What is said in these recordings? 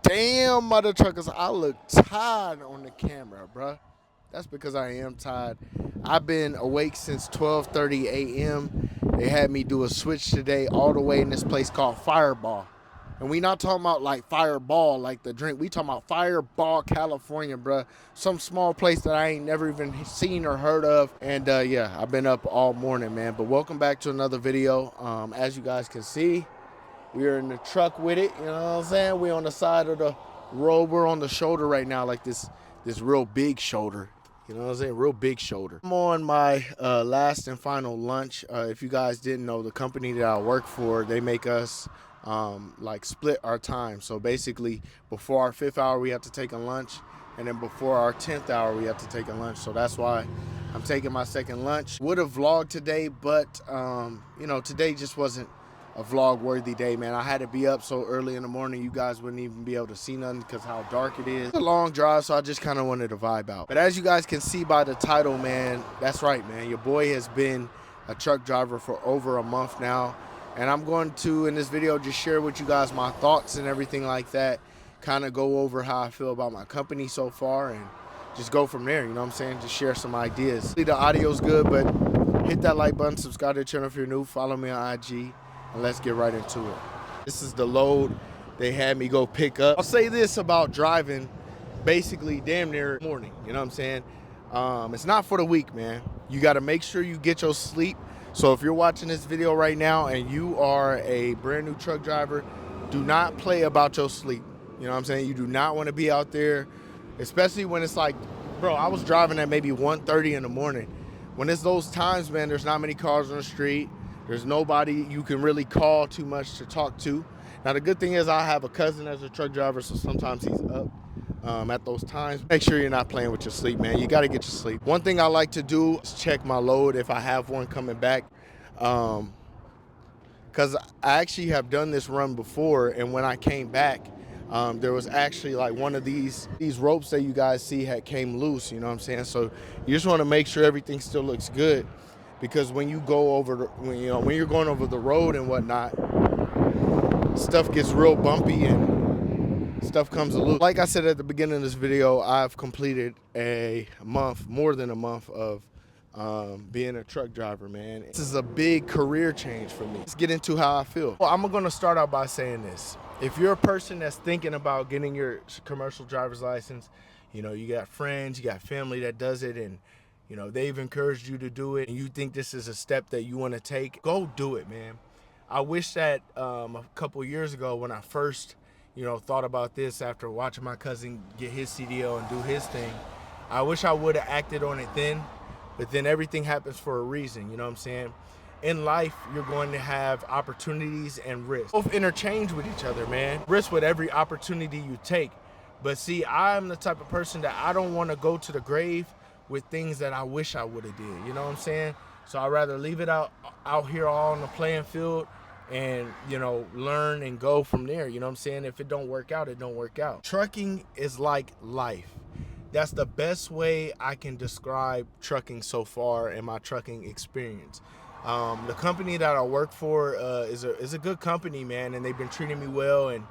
Damn, mother truckers, I look tired on the camera, bruh. That's because I am tired. I've been awake since 12:30 a.m. They had me do a switch today all the way in this place called Fireball. And we not talking about like Fireball, like the drink. We talking about Fireball, California, bruh. Some small place that I ain't never even seen or heard of. And yeah, I've been up all morning, man. But welcome back to another video. As you guys can see, we are in the truck with it, you know what I'm saying? We're on the side of the road. We're on the shoulder right now, like this real big shoulder. You know what I'm saying? Real big shoulder. I'm on my last and final lunch. If you guys didn't know, the company that I work for, they make us like split our time. So basically, before our 5th hour, we have to take a lunch. And then before our 10th hour, we have to take a lunch. So that's why I'm taking my second lunch. Would have vlogged today, but you know, today just wasn't a vlog worthy day, man. I had to be up so early in the morning you guys wouldn't even be able to see nothing because how dark it is. It's a long drive, so I just kind of wanted to vibe out. But as you guys can see by the title, man, that's right, man. Your boy has been a truck driver for over a month now, and I'm going to, in this video, just share with you guys my thoughts and everything like that, kind of go over how I feel about my company so far, and just go from there, you know what I'm saying? Just share some ideas. The audio's good, but hit that like button, subscribe to the channel if you're new, follow me on IG, and let's get right into it. This is the load they had me go pick up. I'll say this about driving basically damn near morning, you know what I'm saying? It's not for the weak, man. You got to make sure you get your sleep. So if you're watching this video right now and you are a brand new truck driver, do not play about your sleep. You know what I'm saying? You do not want to be out there, especially when it's like, bro, I was driving at maybe 1:30 in the morning. When it's those times, man, there's not many cars on the street. There's nobody you can really call too much to talk to. Now, the good thing is I have a cousin as a truck driver, so sometimes he's up at those times. Make sure you're not playing with your sleep, man. You got to get your sleep. One thing I like to do is check my load if I have one coming back. Because I actually have done this run before, and when I came back, there was actually like one of these ropes that you guys see had came loose, you know what I'm saying? So you just want to make sure everything still looks good. Because when you go over, when you're going over the road and whatnot, stuff gets real bumpy and stuff comes loose. Like I said at the beginning of this video, I've completed a month, more than a month of being a truck driver, man. This is a big career change for me. Let's get into how I feel. Well, I'm gonna start out by saying this. If you're a person that's thinking about getting your commercial driver's license, you know, you got friends, you got family that does it, and you know, they've encouraged you to do it, and you think this is a step that you want to take, go do it, man. I wish that a couple years ago when I first, you know, thought about this after watching my cousin get his CDL and do his thing, I wish I would have acted on it then, but then everything happens for a reason, you know what I'm saying? In life, you're going to have opportunities and risks. Both interchange with each other, man. Risk with every opportunity you take. But see, I'm the type of person that I don't want to go to the grave with things that I wish I would have did, you know what I'm saying? So I'd rather leave it out here all on the playing field and, you know, learn and go from there, you know what I'm saying? If it don't work out, it don't work out. Trucking is like life. That's the best way I can describe trucking so far in my trucking experience. The company that I work for is a good company, man, and they've been treating me well and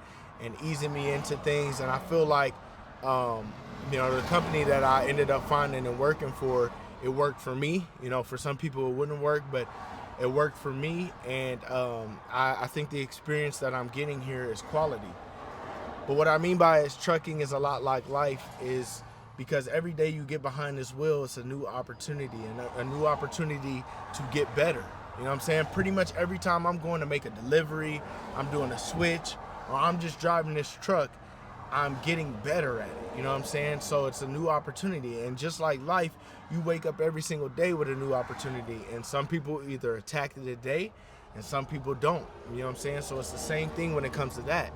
easing me into things, and I feel like you know, the company that I ended up finding and working for, it worked for me. You know, for some people it wouldn't work, but it worked for me, and I think the experience that I'm getting here is quality. But what I mean by is trucking is a lot like life, is because every day you get behind this wheel, it's a new opportunity, and a new opportunity to get better. You know what I'm saying? Pretty much every time I'm going to make a delivery, I'm doing a switch, or I'm just driving this truck, I'm getting better at it, you know what I'm saying? So it's a new opportunity, and just like life, you wake up every single day with a new opportunity, and some people either attack it today, and some people don't, you know what I'm saying? So it's the same thing when it comes to that.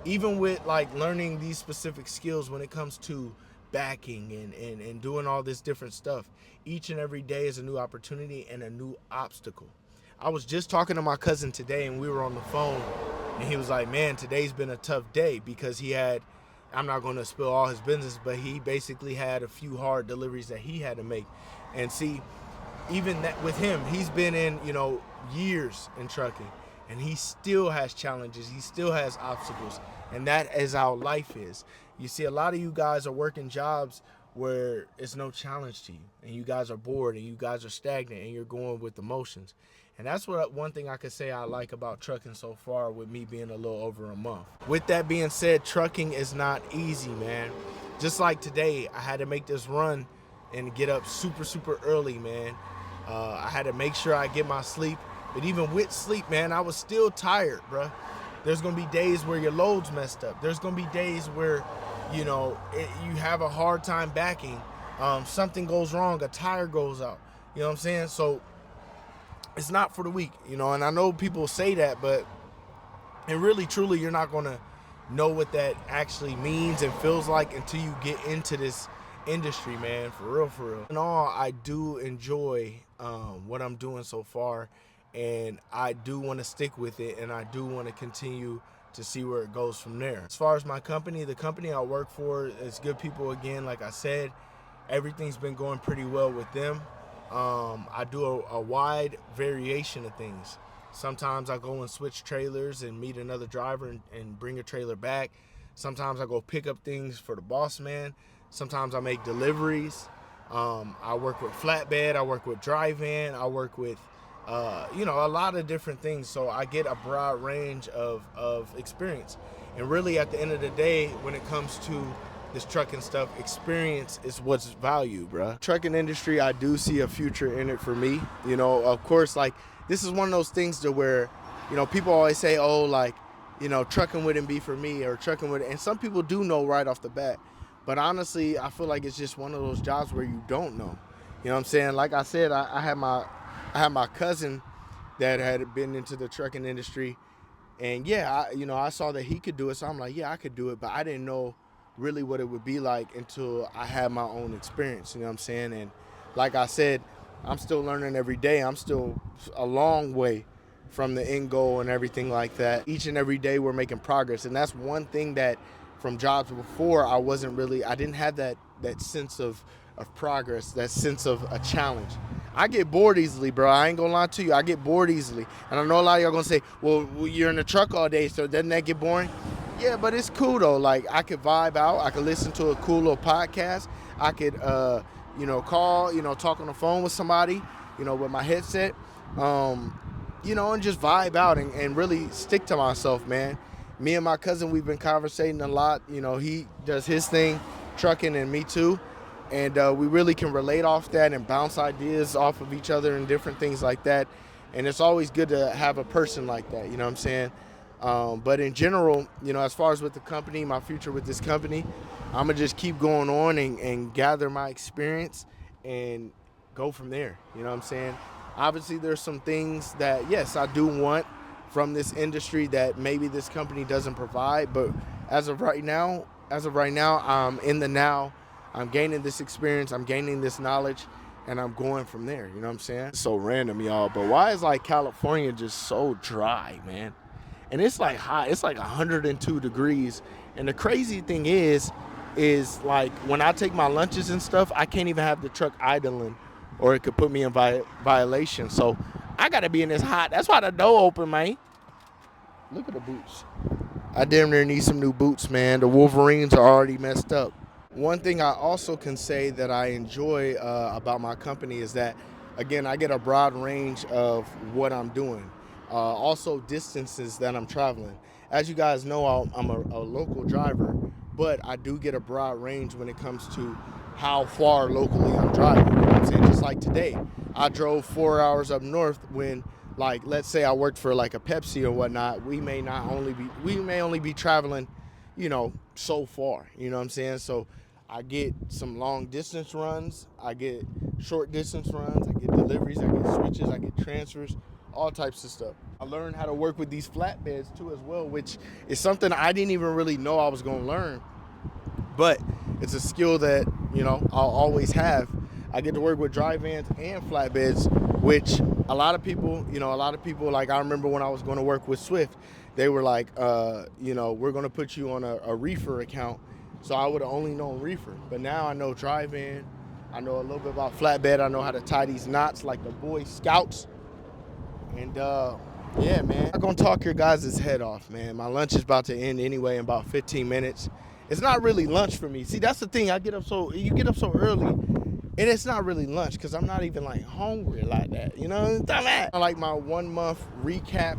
Even with like learning these specific skills when it comes to backing and doing all this different stuff, each and every day is a new opportunity and a new obstacle. I was just talking to my cousin today, and we were on the phone, and he was like, man, today's been a tough day because he had, I'm not going to spill all his business, but he basically had a few hard deliveries that he had to make. And see, even that with him, he's been in, you know, years in trucking. and he still has challenges. He still has obstacles, and that is how life is. You see, a lot of you guys are working jobs where it's no challenge to you, and you guys are bored, and you guys are stagnant, and you're going with emotions. And that's what one thing I could say I like about trucking so far, with me being a little over a month. With that being said, trucking is not easy, man. Just like today, I had to make this run and get up super early, man. I had to make sure I get my sleep. But even with sleep, man, I was still tired, bruh. There's going to be days where your load's messed up. There's going to be days where, you have a hard time backing. Something goes wrong. A tire goes out. You know what I'm saying? So it's not for the weak, and I know people say that, but and really, truly, you're not going to know what that actually means and feels like until you get into this industry, man. For real. In all, I do enjoy what I'm doing so far, and I do want to stick with it, and I do want to continue to see where it goes from there. As far as my company, the company I work for is good people. Again, like I said, everything's been going pretty well with them. I do a wide variation of things. Sometimes I go and switch trailers and meet another driver and bring a trailer back. Sometimes I go pick up things for the boss man. Sometimes I make deliveries. I work with flatbed. I work with dry van. I work with, a lot of different things. So I get a broad range of experience. And really, at the end of the day, when it comes to this trucking stuff, experience is what's valued, bruh. Trucking industry, I do see a future in it for me. Of course, like, this is one of those things to where, people always say, oh, like, trucking wouldn't be for me, or trucking would, and some people do know right off the bat. But honestly, I feel like it's just one of those jobs where you don't know. You know what I'm saying? Like I said, I had my cousin that had been into the trucking industry, and yeah, I saw that he could do it, so I'm like, yeah, I could do it, but I didn't know really what it would be like until I had my own experience. You know what I'm saying? And like I said, I'm still learning every day. I'm still a long way from the end goal and everything like that. Each and every day we're making progress, and that's one thing that from jobs before I didn't have that sense of progress, that sense of a challenge. I get bored easily, bro. I ain't gonna lie to you. I get bored easily. And I know a lot of y'all gonna say, well, you're in the truck all day, so doesn't that get boring? Yeah, but it's cool though. Like, I could vibe out. I could listen to a cool little podcast. I could, call, talk on the phone with somebody, with my headset, and just vibe out and really stick to myself, man. Me and my cousin, we've been conversating a lot. He does his thing, trucking, and me too. And we really can relate off that and bounce ideas off of each other and different things like that. And it's always good to have a person like that, you know what I'm saying? But in general, as far as with the company, my future with this company, I'm going to just keep going on and gather my experience and go from there. You know what I'm saying? Obviously, there's some things that, yes, I do want from this industry that maybe this company doesn't provide. But as of right now, I'm in the now. I'm gaining this experience. I'm gaining this knowledge. And I'm going from there. You know what I'm saying? It's so random, y'all. But why is, like, California just so dry, man? And it's like hot. It's like 102 degrees. And the crazy thing is like, when I take my lunches and stuff, I can't even have the truck idling, or it could put me in violation. So I got to be in this hot. That's why the door open, man. Look at the boots. I damn near need some new boots, man. The Wolverines are already messed up. One thing I also can say that I enjoy about my company is that, again, I get a broad range of what I'm doing. Also, distances that I'm traveling. As you guys know, I'm a local driver, but I do get a broad range when it comes to how far locally I'm driving. You know what I'm saying? Just like today, I drove 4 hours up north when, like, let's say I worked for like a Pepsi or whatnot. We may only be traveling, so far. You know what I'm saying? So I get some long distance runs, I get short distance runs, I get deliveries, I get switches, I get transfers, all types of stuff. I learned how to work with these flatbeds too as well, which is something I didn't even really know I was going to learn. But it's a skill that, I'll always have. I get to work with dry vans and flatbeds, which a lot of people, like, I remember when I was going to work with Swift, they were like, we're going to put you on a reefer account. So I would have only known reefer. But now I know dry van. I know a little bit about flatbed. I know how to tie these knots like the Boy Scouts. And Yeah, man. I'm not gonna talk your guys' head off, man. My lunch is about to end anyway in about 15 minutes. It's not really lunch for me. See, that's the thing. You get up so early, and it's not really lunch because I'm not even like hungry like that. You know, I like my 1 month recap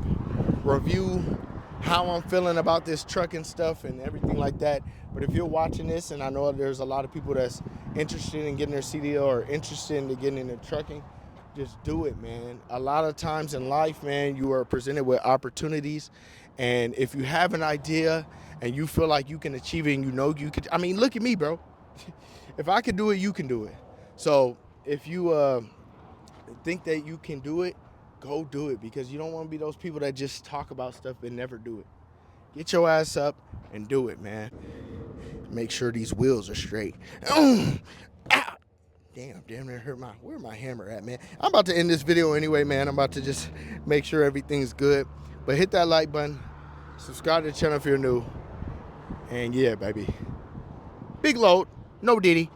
review, how I'm feeling about this trucking stuff and everything like that. But if you're watching this, and I know there's a lot of people that's interested in getting their CDL or interested in getting into trucking, just do it, man. A lot of times in life, man, you are presented with opportunities, and if you have an idea and you feel like you can achieve it and you know you could, I mean, look at me, bro. If I can do it, you can do it. So if you think that you can do it, go do it, because you don't want to be those people that just talk about stuff and never do it. Get your ass up and do it, man. Make sure these wheels are straight. Damn near hurt where my hammer at, man? I'm about to end this video anyway, man. I'm about to just make sure everything's good. But hit that like button, subscribe to the channel if you're new, and yeah, baby. Big load, no Diddy.